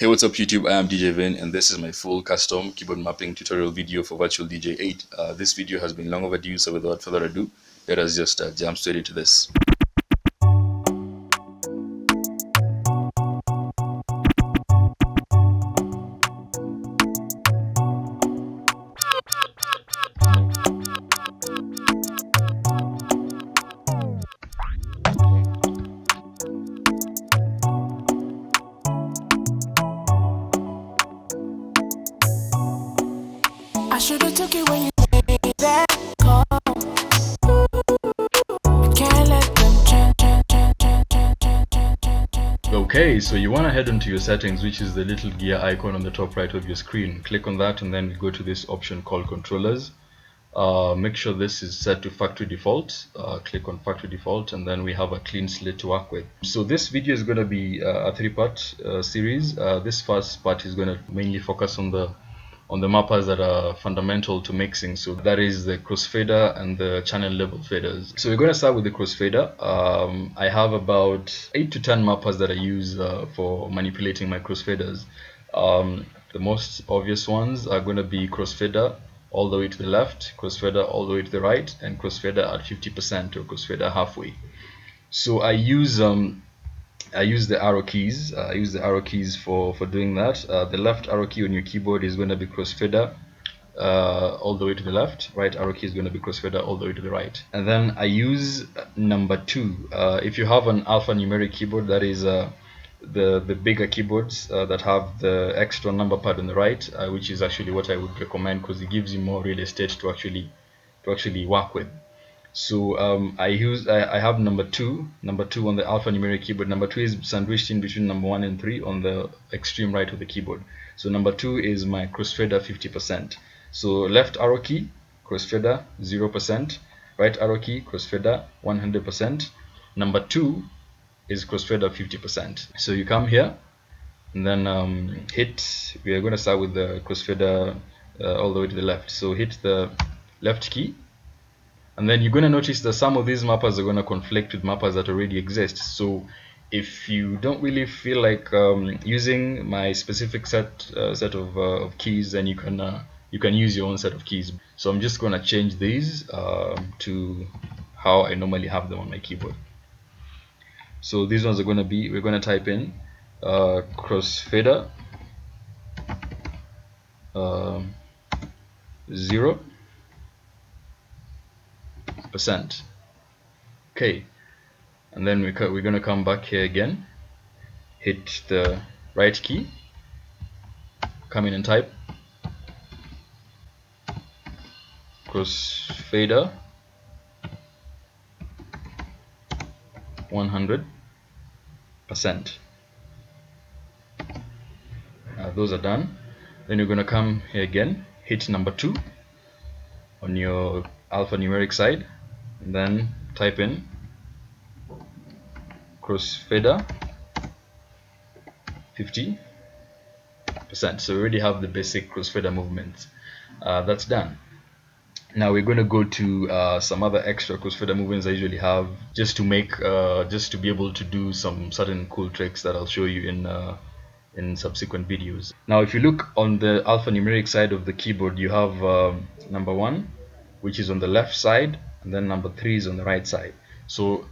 Hey, what's up YouTube? I am DJ Vinn and this is my full custom keyboard mapping tutorial video for Virtual DJ 8. This video has been long overdue, so without further ado, let us just jump straight into this. I should've took it when you made that call. Can't let them Okay, so you want to head into your settings, which is the little gear icon on the top right of your screen. Click on that and then go to this option called controllers. Make sure this is set to factory default. Click on factory default and then we have a clean slate to work with. So this video is going to be a three-part series. This first part is going to mainly focus on the mappers that are fundamental to mixing. So that is the crossfader and the channel level faders. So we're going to start with the crossfader. I have about 8 to 10 mappers that I use for manipulating my crossfaders. The most obvious ones are going to be crossfader all the way to the left, crossfader all the way to the right, and crossfader at 50% or crossfader halfway. So I use the arrow keys. I use the arrow keys for doing that. The left arrow key on your keyboard is going to be crossfader all the way to the left. Right arrow key is going to be crossfader all the way to the right. And then I use number 2. If you have an alphanumeric keyboard, that is the bigger keyboards that have the extra number pad on the right, which is actually what I would recommend because it gives you more real estate to actually work with. So I have number 2 on the alphanumeric keyboard. Number 2 is sandwiched in between number 1 and 3 on the extreme right of the keyboard. So number 2 is my crossfader 50%. So left arrow key crossfader 0%, right arrow key crossfader 100%. Number 2 is crossfader 50%. So you come here and then we are going to start with the crossfader all the way to the left. So hit the left key. And then you're going to notice that some of these mappers are going to conflict with mappers that already exist. So if you don't really feel like using my specific set of keys, then you can use your own set of keys. So I'm just going to change these to how I normally have them on my keyboard. So these ones are going to be, we're going to type in crossfader 0%. Okay, and then we're going to come back here again, hit the right key, come in and type crossfader 100%. Those are done. Then you're going to come here again, hit number 2 on your alphanumeric side, and then type in crossfader 50%. So we already have the basic crossfader movement. That's done. Now we're going to go to some other extra crossfader movements I usually have, just to be able to do some certain cool tricks that I'll show you in subsequent videos. Now if you look on the alphanumeric side of the keyboard, you have number 1, which is on the left side, and then number 3 is on the right side. So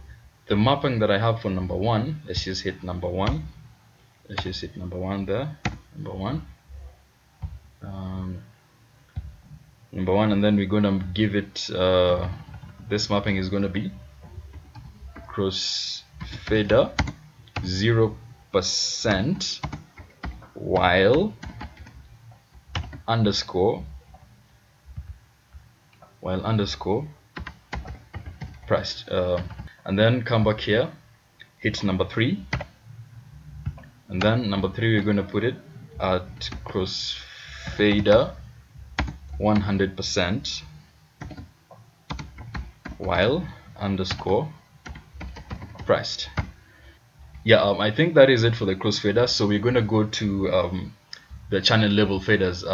the mapping that I have for number 1, let's just hit number 1. Let's just hit number 1 there, number 1. Number 1, and then we're going to give it this mapping is going to be crossfader 0% while underscore pressed, and then come back here, hit number 3, and then number 3 we're going to put it at crossfader 100% while underscore pressed. Yeah, I think that is it for the crossfader. So we're going to go to the channel level faders.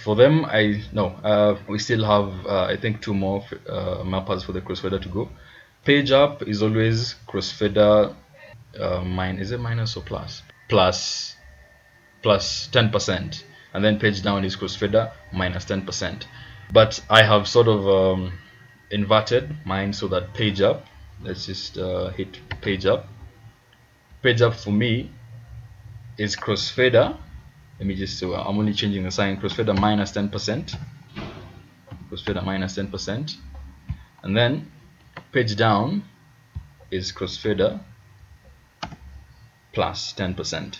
For them, we still have I think 2 more mappers for the crossfader to go. Page up is always crossfader is it minus or plus? Plus 10%, and then page down is crossfader minus 10%. But I have sort of inverted mine so that page up, let's just hit page up. Page up for me is crossfader. Let me just, so I'm only changing the sign, crossfader minus 10%, crossfader minus 10%, and then page down is crossfader plus 10%.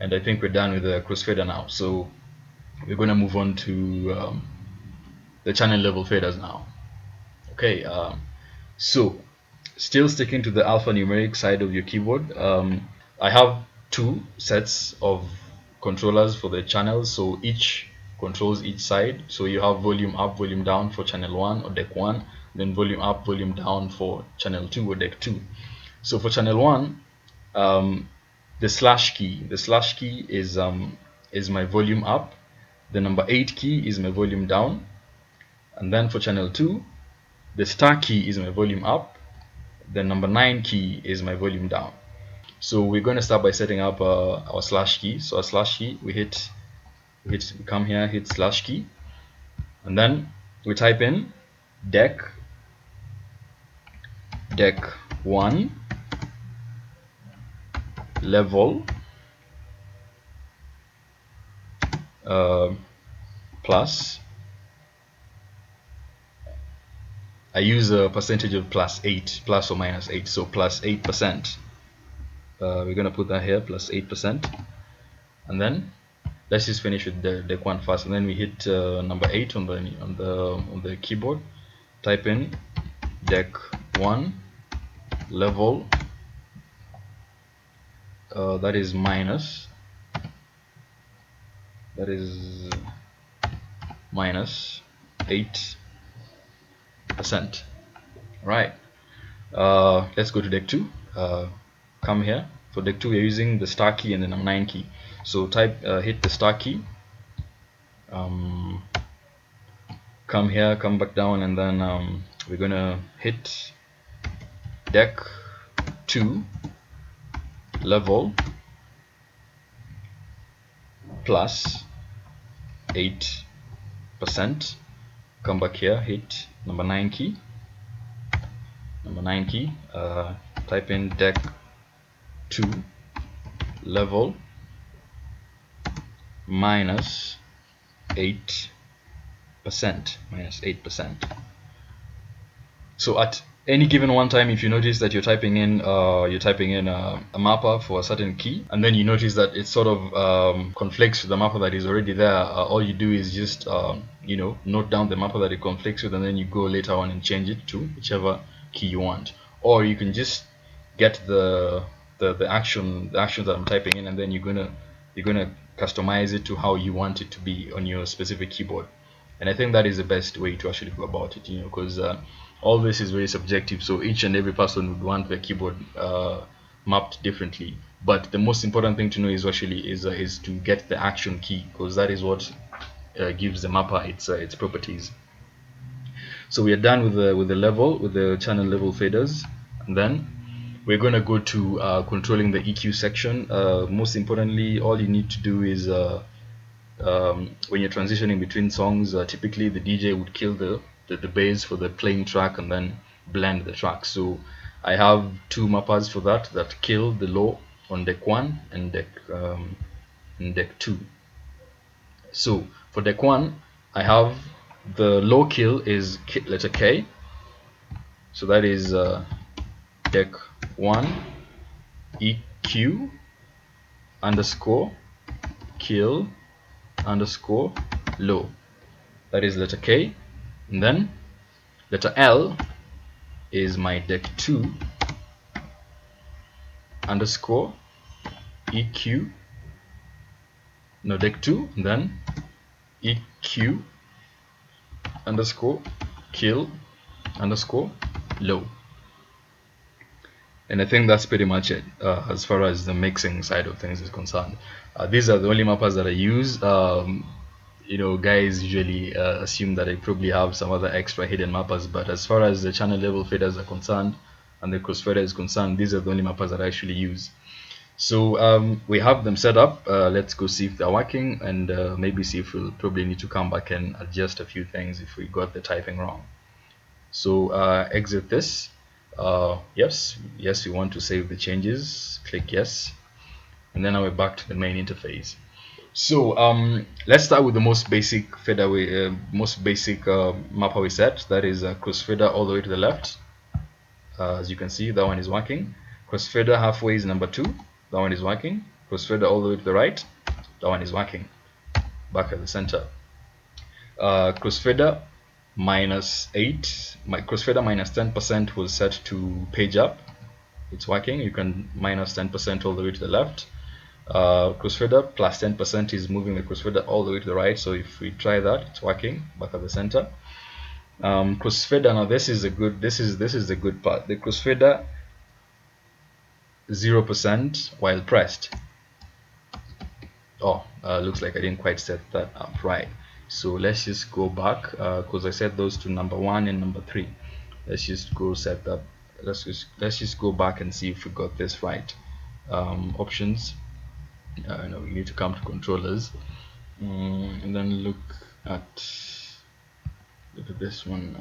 And I think we're done with the crossfader now, so we're going to move on to the channel level faders now. Okay, so still sticking to the alphanumeric side of your keyboard, I have two sets of controllers for the channels, so each controls each side. So you have volume up, volume down for channel 1 or deck 1, then volume up, volume down for channel 2 or deck 2. So for channel 1, the slash key is my volume up, the number 8 key is my volume down, and then for channel 2, the star key is my volume up, the number 9 key is my volume down. So we're going to start by setting up our slash key. So our slash key, we come here, hit slash key, and then we type in deck 1 level plus, I use a percentage of plus or minus 8, so plus 8%. We're gonna put that here, plus 8%, and then let's just finish with the deck 1 first, and then we hit number 8 on the keyboard. Type in deck 1 level, that is minus 8%. Right. Let's go to deck 2. Come here. For deck 2, we're using the star key and the number 9 key. So hit the star key. Come here, come back down, and then we're gonna hit deck 2 level plus 8%. Come back here, hit number 9 key. Type in deck 2 level minus 8%. So at any given one time, if you notice that you're typing in a mapper for a certain key, and then you notice that it sort of conflicts with the mapper that is already there, all you do is just note down the mapper that it conflicts with, and then you go later on and change it to whichever key you want. Or you can just get the actions that I'm typing in, and then you're gonna customize it to how you want it to be on your specific keyboard. And I think that is the best way to actually go about it, because all this is very subjective, so each and every person would want their keyboard mapped differently. But the most important thing to know is to get the action key, because that is what gives the mapper its properties. So we are done with the channel level faders, and then we're going to go to controlling the EQ section. Most importantly, all you need to do is when you're transitioning between songs, typically the DJ would kill the bass for the playing track and then blend the track. So I have two mappers for that kill the low on deck 1 and deck 2. So for deck 1, I have the low kill is letter K, so that is deck 1 EQ underscore kill underscore low, that is letter K. And then letter L is my deck 2 underscore EQ, no, deck 2, and then EQ underscore kill underscore low. And I think that's pretty much it as far as the mixing side of things is concerned. These are the only mappers that I use. Guys usually assume that I probably have some other extra hidden mappers, but as far as the channel level faders are concerned, and the crossfader is concerned, these are the only mappers that I actually use. So we have them set up. Let's go see if they're working, and maybe see if we'll probably need to come back and adjust a few things if we got the typing wrong. So exit this. Yes, we want to save the changes. Click yes, and then now we're back to the main interface. So let's start with the most basic fader mapper we set. That is crossfader all the way to the left. As you can see, that one is working. Crossfader halfway is number 2. That one is working. Crossfader all the way to the right. That one is working. Back at the center. Crossfader -8. My crossfader -10% was set to page up. It's working. You can -10% all the way to the left. Crossfader +10% is moving the crossfader all the way to the right. So if we try that, it's working. Back at the center. Crossfader, now this is the good part. The crossfader 0% while pressed. Oh, looks like I didn't quite set that up right. So let's just go back, because I set those to number 1 and number 3. Let's just go set that. Let's just go back and see if we got this right. Options. No, we need to come to controllers, and then look at this one.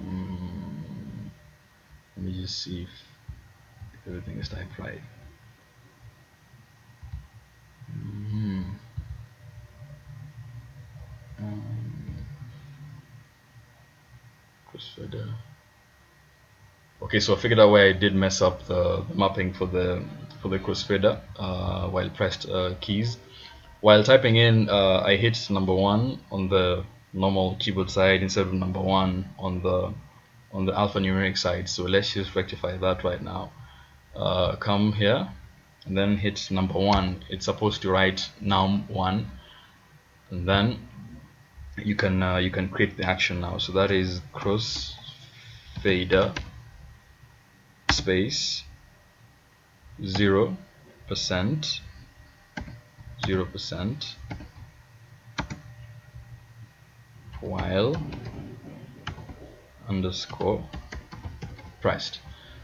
Let me just see if everything is typed right. Crossfader. Okay, so I figured out where I did mess up the mapping for the crossfader while pressed keys. While typing in, I hit number 1 on the normal keyboard side instead of number 1 on the alphanumeric side. So let's just rectify that right now. Come here and then hit number 1. It's supposed to write num1, and then you can create the action now. So that is crossfader space 0% while underscore pressed,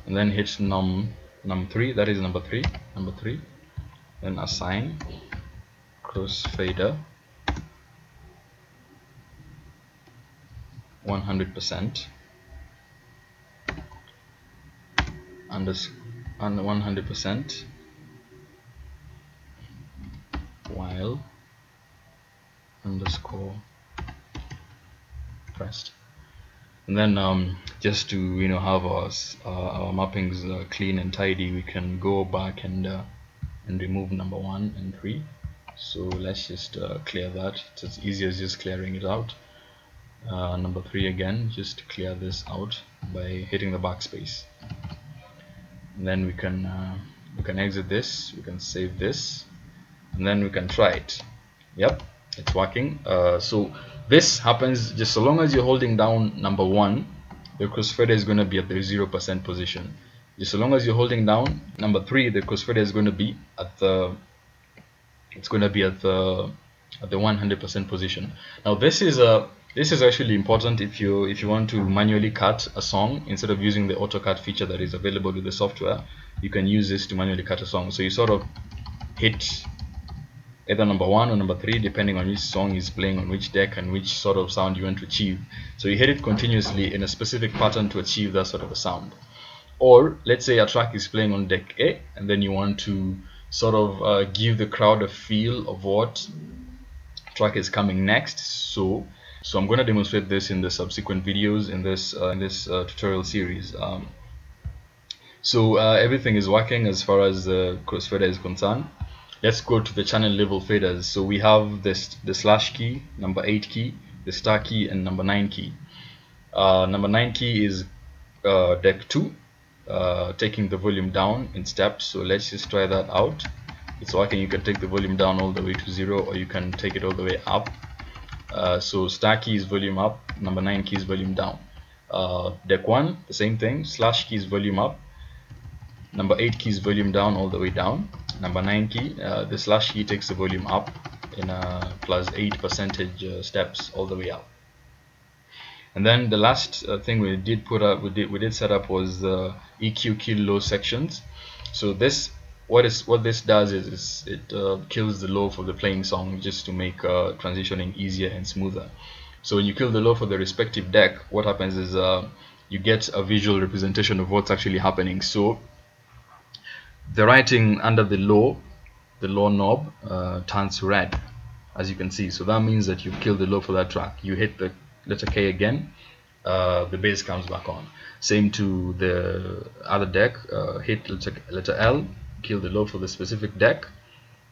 and then hit num3. That is number 3. Then assign crossfader 100% and 100% while underscore pressed. And then just to have our mappings clean and tidy, we can go back and remove number 1 and 3. So let's just clear that. It's as easy as just clearing it out. Number 3 again, just clear this out by hitting the backspace. And then we can exit this, we can save this, and then we can try it. Yep, it's working. So this happens just so long as you're holding down number 1, the crossfader is going to be at the 0% position. Just so long as you're holding down number 3, the crossfader is going to be at the 100% position. Now this is actually important if you want to manually cut a song. Instead of using the auto cut feature that is available with the software, you can use this to manually cut a song. So you sort of hit either number 1 or number 3 depending on which song is playing on which deck and which sort of sound you want to achieve. So you hit it continuously in a specific pattern to achieve that sort of a sound. Or let's say a track is playing on deck A, and then you want to sort of give the crowd a feel of what track is coming next. So I'm going to demonstrate this in the subsequent videos in this tutorial series. So everything is working as far as the crossfader is concerned. Let's go to the channel level faders. So we have the slash key, number 8 key, the star key, and number 9 key. Number 9 key is deck 2, taking the volume down in steps. So let's just try that out. It's working. You can take the volume down all the way to 0, or you can take it all the way up. So star key is volume up, number 9 key is volume down. Deck 1, the same thing, slash key is volume up, number 8 key is volume down all the way down. Number 9 key, the slash key takes the volume up in +8% steps all the way up. And then the last thing we did set up was the EQ kill low sections. So what this does is it kills the low for the playing song, just to make transitioning easier and smoother. So when you kill the low for the respective deck, what happens is you get a visual representation of what's actually happening. So the writing under the low knob turns red, as you can see. So that means that you kill the low for that track. You hit the letter K again, the bass comes back on. Same to the other deck, hit letter L, kill the low for the specific deck,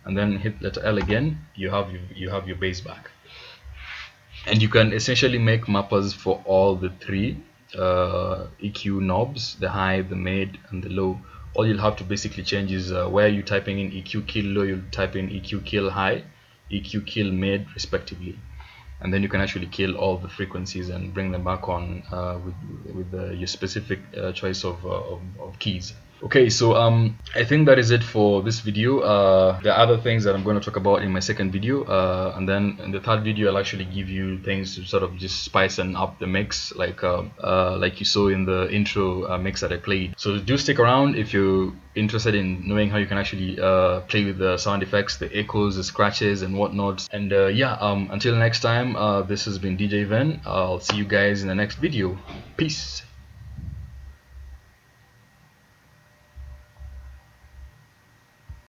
and then hit letter L again, you have your bass back. And you can essentially make mappers for all the three EQ knobs, the high, the mid, and the low. All you'll have to basically change is where you're typing in EQ kill low, you'll type in EQ kill high, EQ kill mid, respectively. And then you can actually kill all the frequencies and bring them back on with your specific choice of keys. Okay, so I think that is it for this video. There are other things that I'm going to talk about in my second video, and then in the third video I'll actually give you things to sort of just spice and up the mix, like you saw in the intro mix that I played. So do stick around if you're interested in knowing how you can actually play with the sound effects, the echoes, the scratches, and whatnot. And yeah, until next time, this has been DJ Vinn. I'll see you guys in the next video. Peace.